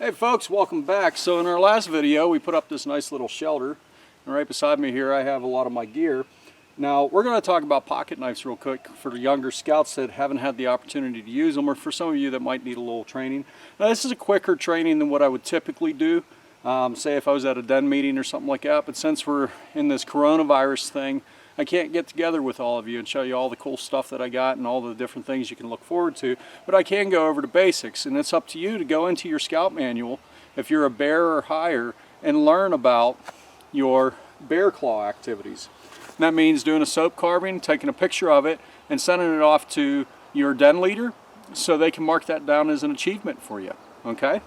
Hey folks, welcome back. So in our last video we put up this nice little shelter, and right beside me here I have a lot of my gear. Now we're going to talk about pocket knives real quick for the younger scouts that haven't had the opportunity to use them, or for some of you that might need a little training. Now this is a quicker training than what I would typically do, say if I was at a den meeting or something like that, but since we're in this coronavirus thing, I can't get together with all of you and show you all the cool stuff that I got and all the different things you can look forward to, but I can go over the basics, and it's up to you to go into your scout manual if you're a bear or higher and learn about your bear claw activities. And that means doing a soap carving, taking a picture of it, and sending it off to your den leader so they can mark that down as an achievement for you, okay?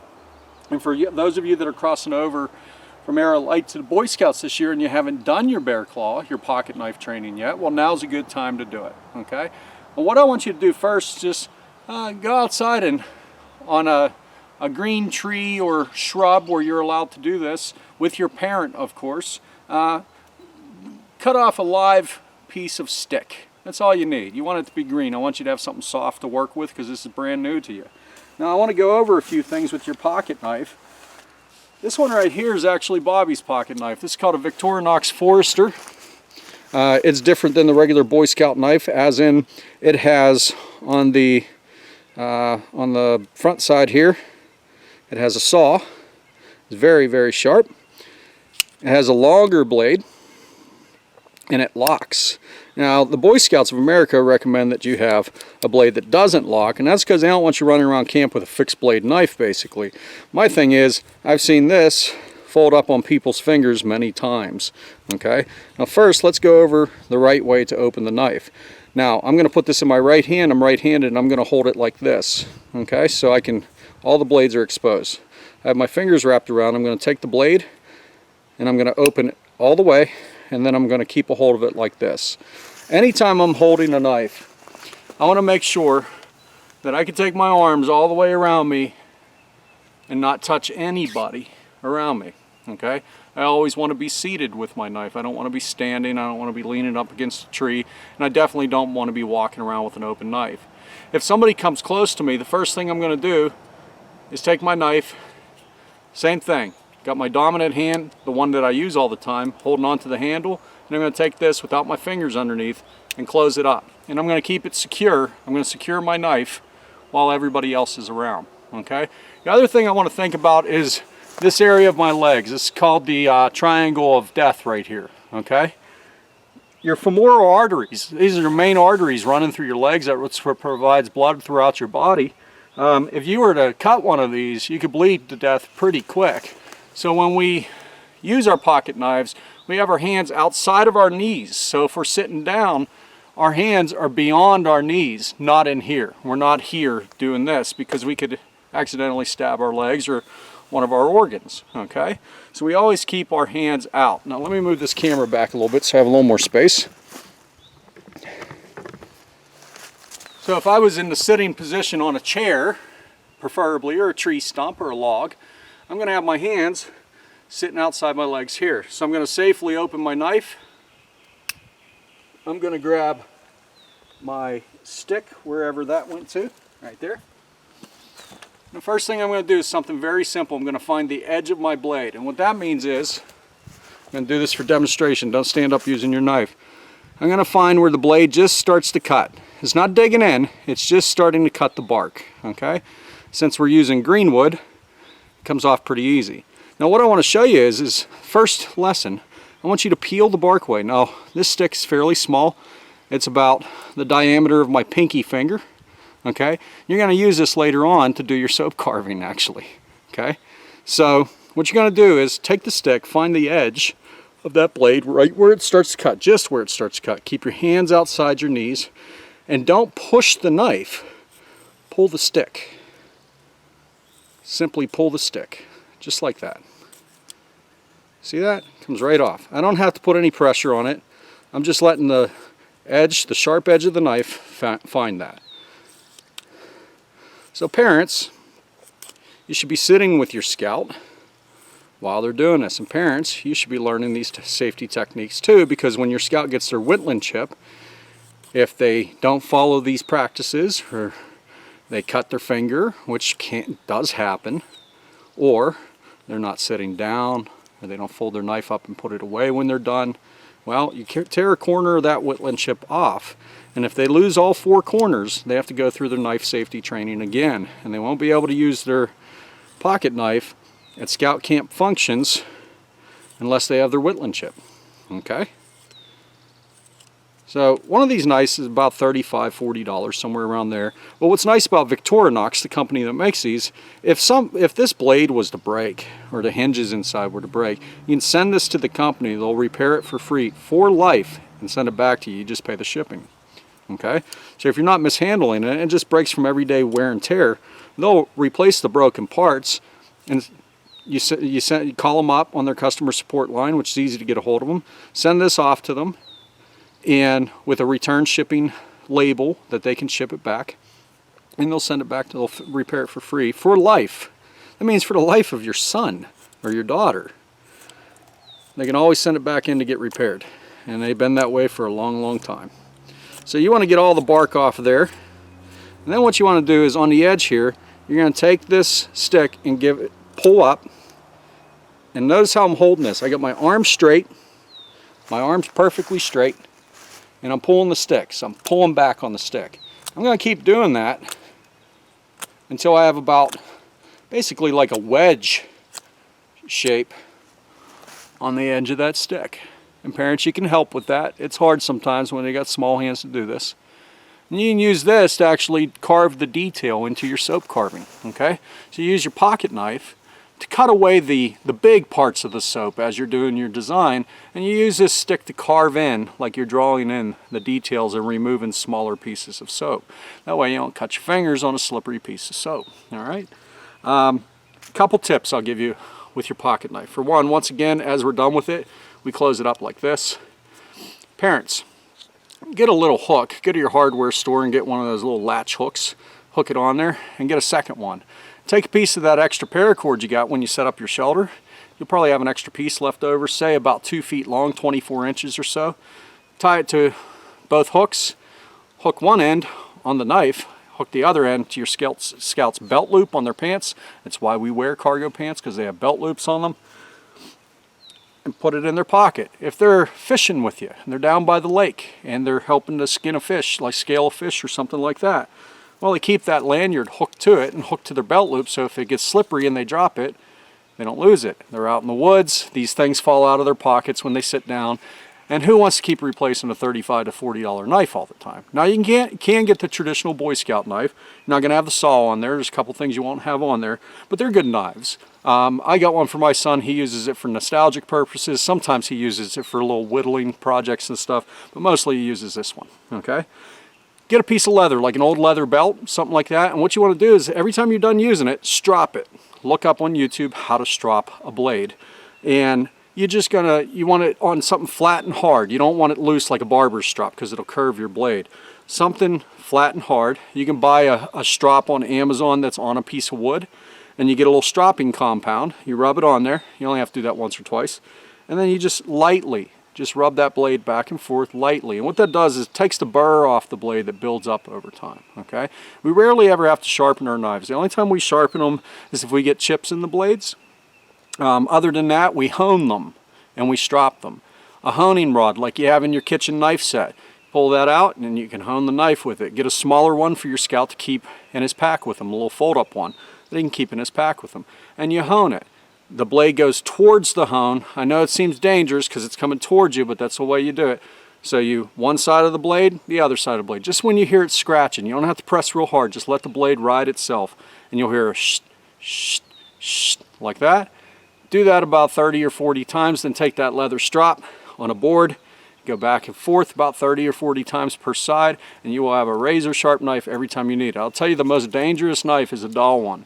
And for those of you that are crossing over from Arrow Light to the Boy Scouts this year and you haven't done your bear claw, your pocket knife training yet, well, now's a good time to do it, okay? Well, what I want you to do first is just go outside and on a green tree or shrub where you're allowed to do this, with your parent, of course, cut off a live piece of stick. That's all you need. You want it to be green. I want you to have something soft to work with because this is brand new to you. Now I want to go over a few things with your pocket knife. This one right here is actually Bobby's pocket knife. This is called a Victorinox Forester. It's different than the regular Boy Scout knife, as in it has on the front side here, it has a saw. It's very, very sharp. It has a longer blade, and it locks. Now, the Boy Scouts of America recommend that you have a blade that doesn't lock, and that's because they don't want you running around camp with a fixed blade knife, basically. My thing is, I've seen this fold up on people's fingers many times, okay? Now first, let's go over the right way to open the knife. Now, I'm going to put this in my right hand. I'm right-handed, and I'm going to hold it like this, okay? So I can, all the blades are exposed. I have my fingers wrapped around. I'm going to take the blade, and I'm going to open it all the way, and then I'm going to keep a hold of it like this. Anytime I'm holding a knife, I want to make sure that I can take my arms all the way around me and not touch anybody around me, okay? I always want to be seated with my knife. I don't want to be standing. I don't want to be leaning up against a tree, and I definitely don't want to be walking around with an open knife. If somebody comes close to me, the first thing I'm going to do is take my knife, same thing. Got my dominant hand, the one that I use all the time, holding onto the handle, and I'm going to take this without my fingers underneath and close it up. And I'm going to keep it secure. I'm going to secure my knife while everybody else is around, okay? The other thing I want to think about is this area of my legs. This is called the triangle of death right here, okay? Your femoral arteries, these are your main arteries running through your legs. That's what provides blood throughout your body. If you were to cut one of these, you could bleed to death pretty quick. So when we use our pocket knives, we have our hands outside of our knees. So if we're sitting down, our hands are beyond our knees, not in here. We're not here doing this because we could accidentally stab our legs or one of our organs, okay? So we always keep our hands out. Now let me move this camera back a little bit so I have a little more space. So if I was in the sitting position on a chair, preferably, or a tree stump or a log, I'm going to have my hands sitting outside my legs here. So I'm going to safely open my knife. I'm going to grab my stick wherever that went to, right there. The first thing I'm going to do is something very simple. I'm going to find the edge of my blade. And what that means is, I'm going to do this for demonstration. Don't stand up using your knife. I'm going to find where the blade just starts to cut. It's not digging in, it's just starting to cut the bark, okay? Since we're using green wood, it comes off pretty easy. Now what I want to show you is first lesson, I want you to peel the bark away. Now this stick's fairly small. It's about the diameter of my pinky finger, okay? You're going to use this later on to do your soap carving actually, okay? So what you're going to do is take the stick, find the edge of that blade right where it starts to cut, just where it starts to cut. Keep your hands outside your knees and don't push the knife, pull the stick. Simply pull the stick, just like that. See that? Comes right off. I don't have to put any pressure on it. I'm just letting the edge, the sharp edge of the knife, find that. So parents, you should be sitting with your scout while they're doing this. And parents, you should be learning these safety techniques too, because when your scout gets their whittling chip, if they don't follow these practices or they cut their finger, which does happen, or they're not sitting down, or they don't fold their knife up and put it away when they're done. Well, you tear a corner of that whittling chip off, and if they lose all 4 corners, they have to go through their knife safety training again, and they won't be able to use their pocket knife at scout camp functions unless they have their whittling chip. Okay? So one of these knives is about $35, $40, somewhere around there. But what's nice about Victorinox, the company that makes these, if this blade was to break, or the hinges inside were to break, you can send this to the company. They'll repair it for free for life and send it back to you. You just pay the shipping. Okay? So if you're not mishandling it, and it just breaks from everyday wear and tear, they'll replace the broken parts, and you call them up on their customer support line, which is easy to get a hold of them. Send this off to them, and with a return shipping label that they can ship it back, and they'll send it back. They'll repair it for free for life. That means for the life of your son or your daughter. They can always send it back in to get repaired, and they've been that way for a long, long time. So you want to get all the bark off of there, and then what you want to do is on the edge here, you're going to take this stick and pull up, and notice how I'm holding this. I got my arms straight, my arms perfectly straight, and I'm pulling the stick. So I'm pulling back on the stick. I'm going to keep doing that until I have about basically like a wedge shape on the edge of that stick. And parents, you can help with that. It's hard sometimes when they got small hands to do this. And you can use this to actually carve the detail into your soap carving. Okay? So you use your pocket knife to cut away the big parts of the soap as you're doing your design, and you use this stick to carve in like you're drawing in the details and removing smaller pieces of soap. That way you don't cut your fingers on a slippery piece of soap. Alright? Couple tips I'll give you with your pocket knife. For one, once again, as we're done with it, we close it up like this. Parents, get a little hook. Go to your hardware store and get one of those little latch hooks. Hook it on there and get a second one. Take a piece of that extra paracord you got when you set up your shelter. You'll probably have an extra piece left over, say about 2 feet long, 24 inches or so. Tie it to both hooks. Hook one end on the knife. Hook the other end to your scout's belt loop on their pants. That's why we wear cargo pants, because they have belt loops on them. And put it in their pocket. If they're fishing with you and they're down by the lake and they're helping to skin a fish, like scale a fish or something like that, well, they keep that lanyard hooked to it and hooked to their belt loop, so if it gets slippery and they drop it, they don't lose it. They're out in the woods, these things fall out of their pockets when they sit down, and who wants to keep replacing a $35 to $40 knife all the time? Now you can get the traditional Boy Scout knife. You're not going to have the saw on there. There's a couple things you won't have on there, but they're good knives. I got one for my son. He uses it for nostalgic purposes. Sometimes he uses it for little whittling projects and stuff, but mostly he uses this one. Okay? Get a piece of leather, like an old leather belt, something like that, and what you want to do is every time you're done using it, strop it. Look up on YouTube how to strop a blade, and you want it on something flat and hard. You don't want it loose like a barber's strop, because it'll curve your blade. Something flat and hard. You can buy a strop on Amazon that's on a piece of wood, and you get a little stropping compound. You rub it on there. You only have to do that once or twice, and then you just lightly rub that blade back and forth lightly. And what that does is it takes the burr off the blade that builds up over time. Okay? We rarely ever have to sharpen our knives. The only time we sharpen them is if we get chips in the blades. Other than that, we hone them and we strop them. A honing rod like you have in your kitchen knife set. Pull that out and then you can hone the knife with it. Get a smaller one for your scout to keep in his pack with him, a little fold-up one that he can keep in his pack with him. And you hone it. The blade goes towards the hone. I know it seems dangerous because it's coming towards you, but that's the way you do it. So one side of the blade, the other side of the blade. Just when you hear it scratching, you don't have to press real hard. Just let the blade ride itself, and you'll hear a shh, shh, shh, like that. Do that about 30 or 40 times, then take that leather strop on a board, go back and forth about 30 or 40 times per side, and you will have a razor sharp knife every time you need it. I'll tell you, the most dangerous knife is a dull one.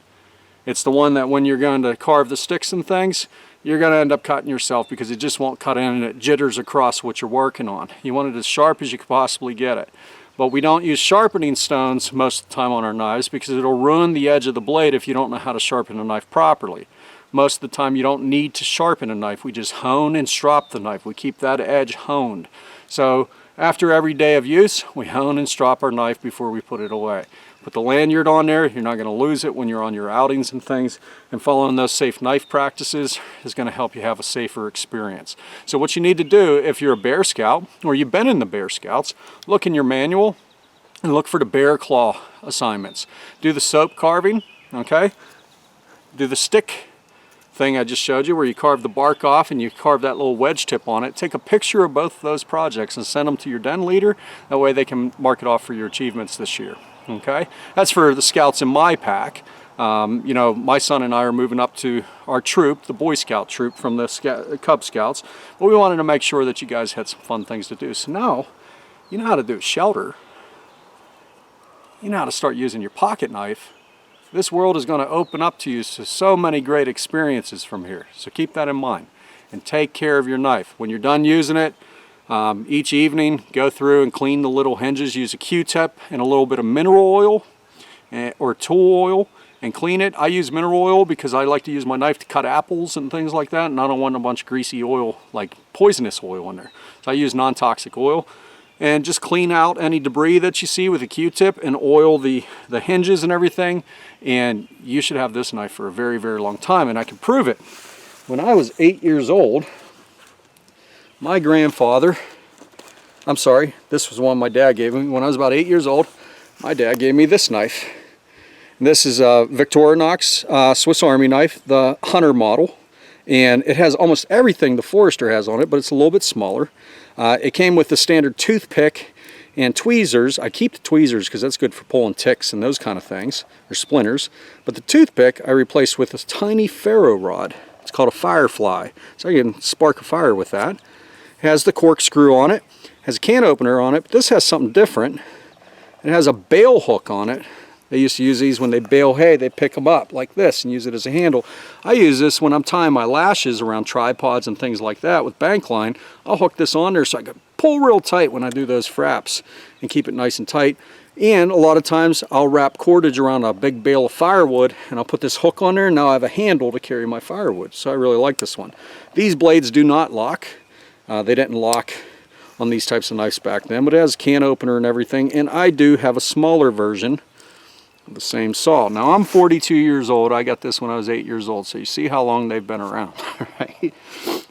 It's the one that when you're going to carve the sticks and things, you're going to end up cutting yourself because it just won't cut in and it jitters across what you're working on. You want it as sharp as you could possibly get it. But we don't use sharpening stones most of the time on our knives because it'll ruin the edge of the blade if you don't know how to sharpen a knife properly. Most of the time you don't need to sharpen a knife. We just hone and strop the knife. We keep that edge honed. So after every day of use, we hone and strop our knife before we put it away. Put the lanyard on there. You're not going to lose it when you're on your outings and things. And following those safe knife practices is going to help you have a safer experience. So what you need to do if you're a Bear Scout, or you've been in the Bear Scouts, look in your manual and look for the bear claw assignments. Do the soap carving, okay? Do the stick thing I just showed you where you carve the bark off and you carve that little wedge tip on it. Take a picture of both of those projects and send them to your den leader. That way they can mark it off for your achievements this year. Okay, that's for the scouts in my pack. You know, my son and I are moving up to our troop, the Boy Scout troop from the Cub Scouts, but we wanted to make sure that you guys had some fun things to do. So now, you know how to do a shelter. You know how to start using your pocket knife. This world is going to open up to you to so many great experiences from here. So keep that in mind and take care of your knife. When you're done using it, each evening, go through and clean the little hinges. Use a Q-tip and a little bit of mineral oil or tool oil and clean it. I use mineral oil because I like to use my knife to cut apples and things like that, and I don't want a bunch of greasy oil, like poisonous oil in there. So I use non-toxic oil. And just clean out any debris that you see with a Q-tip and oil the hinges and everything. And you should have this knife for a very, very long time. And I can prove it. When I was 8 years old, my grandfather, I'm sorry, this was one my dad gave me. When I was about 8 years old, my dad gave me this knife. And this is a Victorinox Swiss Army knife, the Hunter model. And it has almost everything the Forester has on it, but it's a little bit smaller. It came with the standard toothpick and tweezers. I keep the tweezers because that's good for pulling ticks and those kind of things, or splinters. But the toothpick I replaced with this tiny ferro rod. It's called a Firefly. So you can spark a fire with that. It has the corkscrew on it, has a can opener on it, but this has something different. It has a bale hook on it. They used to use these when they bale hay. They pick them up like this and use it as a handle. I use this when I'm tying my lashes around tripods and things like that with bank line. I'll hook this on there so I can pull real tight when I do those fraps and keep it nice and tight. And a lot of times I'll wrap cordage around a big bale of firewood and I'll put this hook on there, and now I have a handle to carry my firewood. So I really like this one. These blades do not lock. They didn't lock on these types of knives back then, but it has a can opener and everything. And I do have a smaller version of the same saw. Now I'm 42 years old. I got this when I was 8 years old, so you see how long they've been around, right?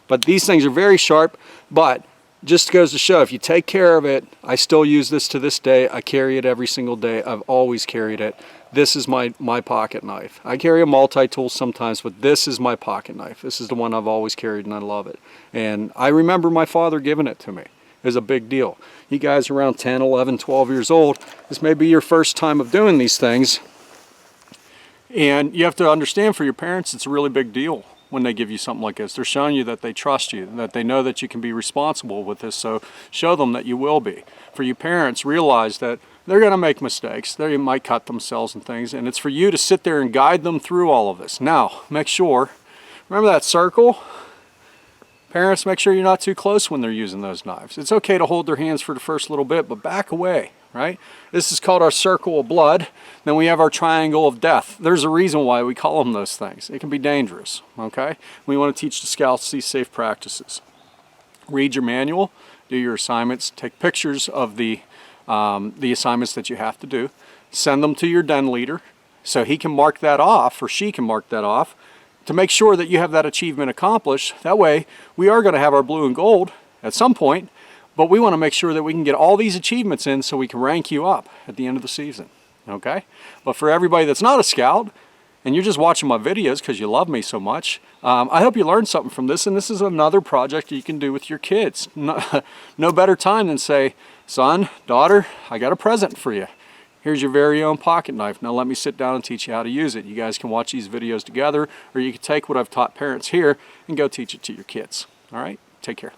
But these things are very sharp, but just goes to show if you take care of it. I still use this to this day. I carry it every single day. I've always carried it. This is my pocket knife. I carry a multi-tool sometimes, but this is my pocket knife. This is the one I've always carried, and I love it. And I remember my father giving it to me. It was a big deal. You guys around 10, 11, 12 years old, this may be your first time of doing these things. And you have to understand, for your parents, it's a really big deal when they give you something like this. They're showing you that they trust you, that they know that you can be responsible with this, so show them that you will be. For you parents, realize that they're going to make mistakes. They might cut themselves and things, and it's for you to sit there and guide them through all of this. Now, make sure, remember that circle? Parents, make sure you're not too close when they're using those knives. It's okay to hold their hands for the first little bit, but back away, right? This is called our circle of blood. Then we have our triangle of death. There's a reason why we call them those things. It can be dangerous, okay? We want to teach the scouts these safe practices. Read your manual, do your assignments, take pictures of the assignments that you have to do, send them to your den leader so he can mark that off, or she can mark that off, to make sure that you have that achievement accomplished. That way, we are going to have our blue and gold at some point, but we want to make sure that we can get all these achievements in so we can rank you up at the end of the season, okay? But for everybody that's not a scout, and you're just watching my videos because you love me so much, I hope you learned something from this, and this is another project you can do with your kids. No better time than say, son, daughter, I got a present for you. Here's your very own pocket knife. Now let me sit down and teach you how to use it. You guys can watch these videos together, or you can take what I've taught parents here and go teach it to your kids. All right? Take care.